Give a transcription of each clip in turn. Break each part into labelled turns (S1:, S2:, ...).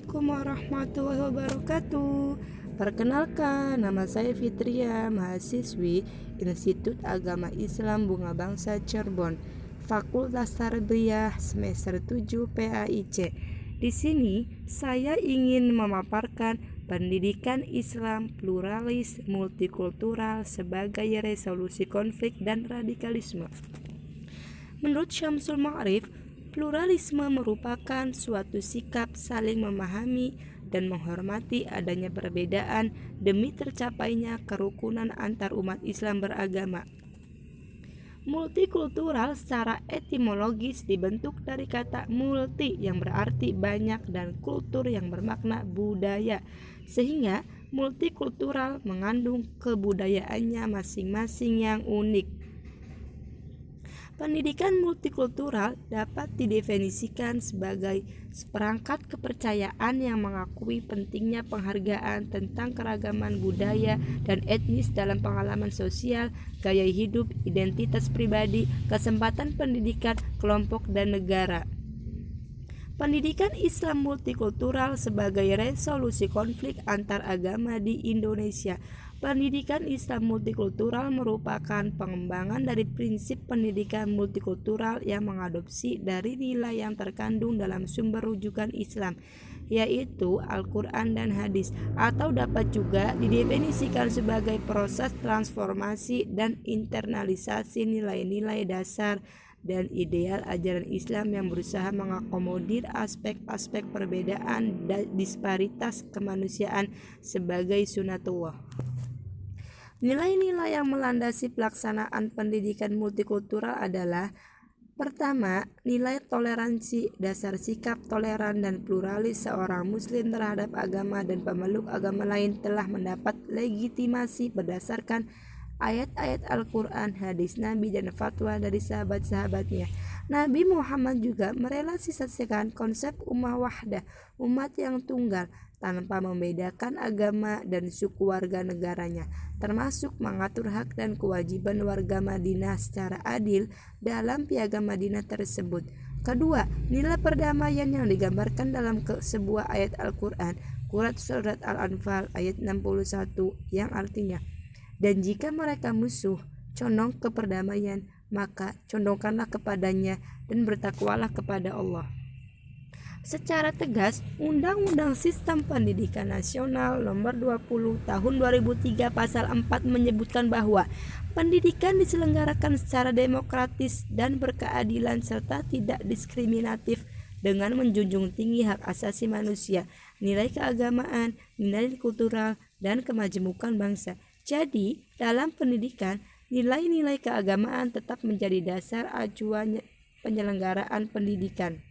S1: Assalamualaikum warahmatullahi wabarakatuh. Perkenalkan, nama saya Fitria, mahasiswi Institut Agama Islam Bunga Bangsa Cirebon, Fakultas Tarbiyah semester 7 PAIC. Di sini saya ingin memaparkan pendidikan Islam pluralis multikultural sebagai resolusi konflik dan radikalisme. Menurut Syamsul Ma'arif, pluralisme merupakan suatu sikap saling memahami dan menghormati adanya perbedaan demi tercapainya kerukunan antar umat Islam beragama. Multikultural secara etimologis dibentuk dari kata multi yang berarti banyak dan kultur yang bermakna budaya, sehingga multikultural mengandung kebudayaannya masing-masing yang unik. Pendidikan multikultural dapat didefinisikan sebagai seperangkat kepercayaan yang mengakui pentingnya penghargaan tentang keragaman budaya dan etnis dalam pengalaman sosial, gaya hidup, identitas pribadi, kesempatan pendidikan, kelompok, dan negara. Pendidikan Islam multikultural sebagai resolusi konflik antar agama di Indonesia. Pendidikan Islam multikultural merupakan pengembangan dari prinsip pendidikan multikultural yang mengadopsi dari nilai yang terkandung dalam sumber rujukan Islam, yaitu Al-Quran dan Hadis, atau dapat juga didefinisikan sebagai proses transformasi dan internalisasi nilai-nilai dasar dan ideal ajaran Islam yang berusaha mengakomodir aspek-aspek perbedaan dan disparitas kemanusiaan sebagai sunatullah. Nilai-nilai yang melandasi pelaksanaan pendidikan multikultural adalah: pertama, nilai toleransi, dasar sikap toleran dan pluralis seorang muslim terhadap agama dan pemeluk agama lain telah mendapat legitimasi berdasarkan ayat-ayat Al-Quran, hadis Nabi, dan fatwa dari sahabat-sahabatnya. Nabi Muhammad juga merealisasikan konsep ummah wahdah, umat yang tunggal, tanpa membedakan agama dan suku warga negaranya, termasuk mengatur hak dan kewajiban warga Madinah secara adil dalam piagam Madinah tersebut. Kedua, nilai perdamaian yang digambarkan dalam sebuah ayat Al-Quran, surat Al-Anfal ayat 61, yang artinya, dan jika mereka musuh, condong ke perdamaian, maka condongkanlah kepadanya dan bertakwalah kepada Allah. Secara tegas, Undang-Undang Sistem Pendidikan Nasional Nomor 20 Tahun 2003 Pasal 4 menyebutkan bahwa pendidikan diselenggarakan secara demokratis dan berkeadilan serta tidak diskriminatif dengan menjunjung tinggi hak asasi manusia, nilai keagamaan, nilai kultural, dan kemajemukan bangsa. Jadi, dalam pendidikan, nilai-nilai keagamaan tetap menjadi dasar acuan penyelenggaraan pendidikan.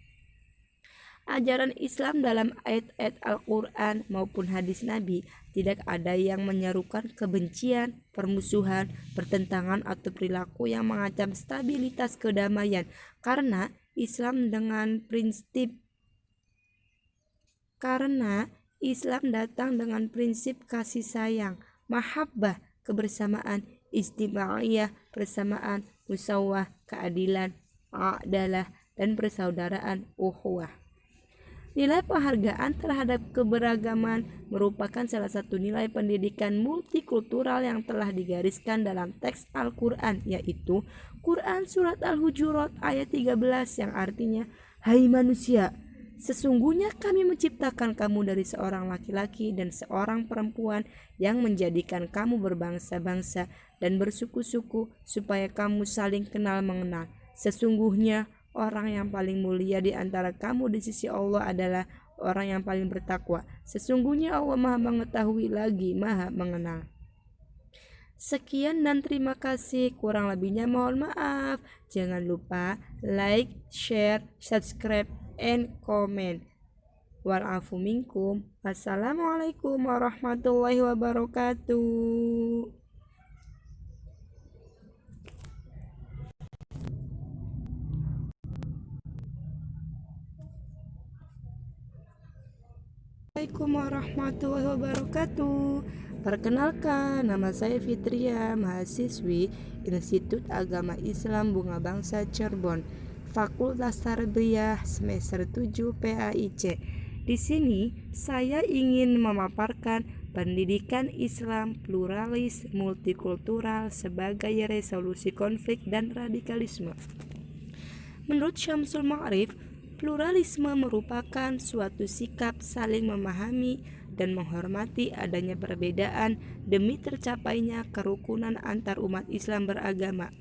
S1: Ajaran Islam dalam ayat-ayat Al-Quran maupun hadis Nabi tidak ada yang menyerukan kebencian, permusuhan, pertentangan, atau perilaku yang mengancam stabilitas kedamaian, karena Islam datang dengan prinsip kasih sayang, mahabbah, kebersamaan, ijtimaiyah, persamaan, musawah, keadilan, adalah, dan persaudaraan, ukhuwah. Nilai penghargaan terhadap keberagaman merupakan salah satu nilai pendidikan multikultural yang telah digariskan dalam teks Al-Quran, yaitu Quran Surat Al-Hujurat ayat 13 yang artinya, hai manusia, sesungguhnya kami menciptakan kamu dari seorang laki-laki dan seorang perempuan yang menjadikan kamu berbangsa-bangsa dan bersuku-suku supaya kamu saling kenal mengenal. Sesungguhnya orang yang paling mulia di antara kamu di sisi Allah adalah orang yang paling bertakwa. Sesungguhnya Allah Maha mengetahui lagi Maha mengenal. Sekian dan terima kasih. Kurang lebihnya mohon maaf. Jangan lupa like, share, subscribe, and comment. Wa'afu minkum. Wassalamualaikum warahmatullahi wabarakatuh. Assalamualaikum warahmatullahi wabarakatuh. Perkenalkan, nama saya Fitria, mahasiswi Institut Agama Islam Bunga Bangsa Cirebon, Fakultas Tarbiyah semester 7 PAIC. Di sini saya ingin memaparkan pendidikan Islam pluralis multikultural sebagai resolusi konflik dan radikalisme. Menurut Syamsul Ma'arif, pluralisme merupakan suatu sikap saling memahami dan menghormati adanya perbedaan demi tercapainya kerukunan antar umat Islam beragama.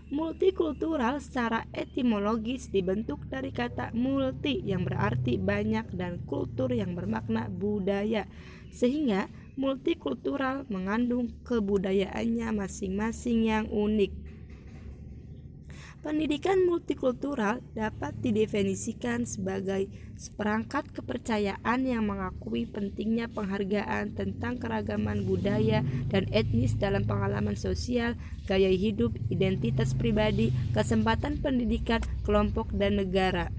S1: Multikultural secara etimologis dibentuk dari kata multi yang berarti banyak dan kultur yang bermakna budaya, sehingga multikultural mengandung kebudayaannya masing-masing yang unik. Pendidikan multikultural dapat didefinisikan sebagai seperangkat kepercayaan yang mengakui pentingnya penghargaan tentang keragaman budaya dan etnis dalam pengalaman sosial, gaya hidup, identitas pribadi, kesempatan pendidikan, kelompok, dan negara.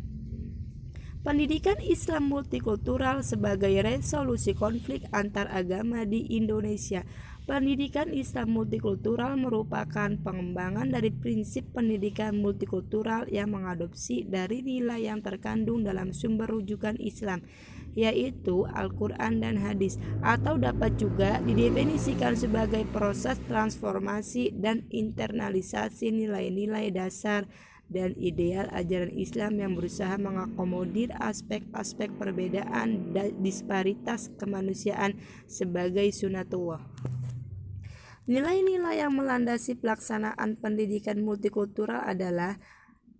S1: Pendidikan Islam multikultural sebagai resolusi konflik antar agama di Indonesia. Pendidikan Islam multikultural merupakan pengembangan dari prinsip pendidikan multikultural yang mengadopsi dari nilai yang terkandung dalam sumber rujukan Islam, yaitu Al-Quran dan Hadis, atau dapat juga didefinisikan sebagai proses transformasi dan internalisasi nilai-nilai dasar dan ideal ajaran Islam yang berusaha mengakomodir aspek-aspek perbedaan dan disparitas kemanusiaan sebagai sunatullah. Nilai-nilai yang melandasi pelaksanaan pendidikan multikultural adalah: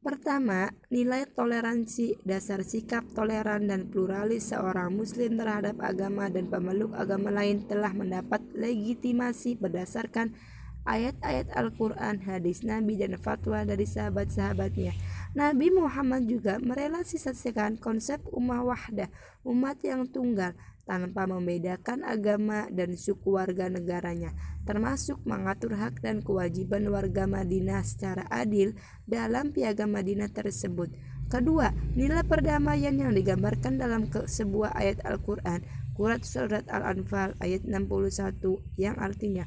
S1: pertama, nilai toleransi, dasar sikap toleran dan pluralis seorang muslim terhadap agama dan pemeluk agama lain telah mendapat legitimasi berdasarkan ayat-ayat Al-Quran, hadis Nabi, dan fatwa dari sahabat-sahabatnya. Nabi Muhammad juga merealisasikan konsep ummah wahdah, umat yang tunggal, tanpa membedakan agama dan suku warga negaranya, termasuk mengatur hak dan kewajiban warga Madinah secara adil dalam piagam Madinah tersebut. Kedua, nilai perdamaian yang digambarkan dalam sebuah ayat Al-Quran, surat Al-Anfal ayat 61, yang artinya,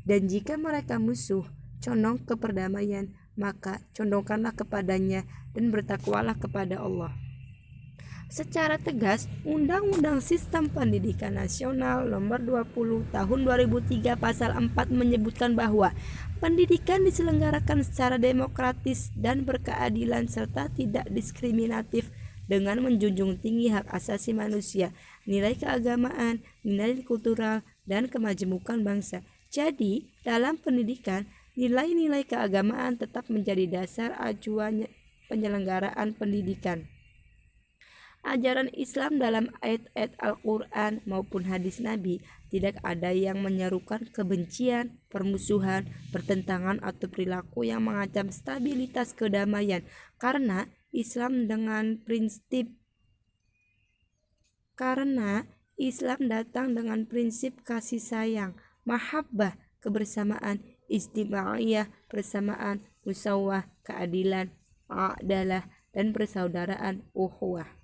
S1: dan jika mereka musuh, condong ke perdamaian, maka condongkanlah kepadanya dan bertakwalah kepada Allah. Secara tegas, Undang-Undang Sistem Pendidikan Nasional Nomor 20 Tahun 2003 Pasal 4 menyebutkan bahwa pendidikan diselenggarakan secara demokratis dan berkeadilan serta tidak diskriminatif dengan menjunjung tinggi hak asasi manusia, nilai keagamaan, nilai kultural, dan kemajemukan bangsa. Jadi, dalam pendidikan, nilai-nilai keagamaan tetap menjadi dasar acuan penyelenggaraan pendidikan. Ajaran Islam dalam ayat-ayat Al-Quran maupun hadis Nabi tidak ada yang menyerukan kebencian, permusuhan, pertentangan atau perilaku yang mengancam stabilitas kedamaian, karena Islam datang dengan prinsip kasih sayang, mahabbah, kebersamaan, ijtimaiyah, persamaan, musawah, keadilan, adalah, dan persaudaraan, ukhuwah.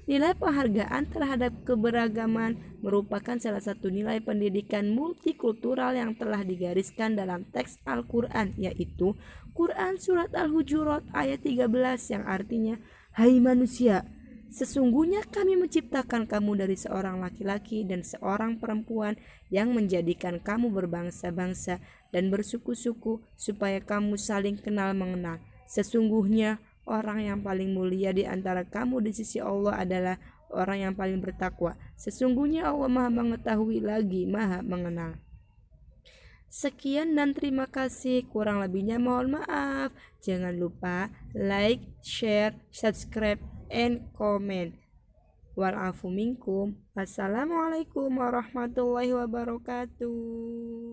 S1: Nilai penghargaan terhadap keberagaman merupakan salah satu nilai pendidikan multikultural yang telah digariskan dalam teks Al-Quran, yaitu Quran Surat Al-Hujurat ayat 13 yang artinya, hai manusia, sesungguhnya kami menciptakan kamu dari seorang laki-laki dan seorang perempuan yang menjadikan kamu berbangsa-bangsa dan bersuku-suku supaya kamu saling kenal mengenal. Sesungguhnya orang yang paling mulia di antara kamu di sisi Allah adalah orang yang paling bertakwa. Sesungguhnya Allah Maha mengetahui lagi Maha mengenal. Sekian dan terima kasih. Kurang lebihnya mohon maaf. Jangan lupa like, share, subscribe, and comment. Wal afu minkum. Wassalamualaikum warahmatullahi wabarakatuh.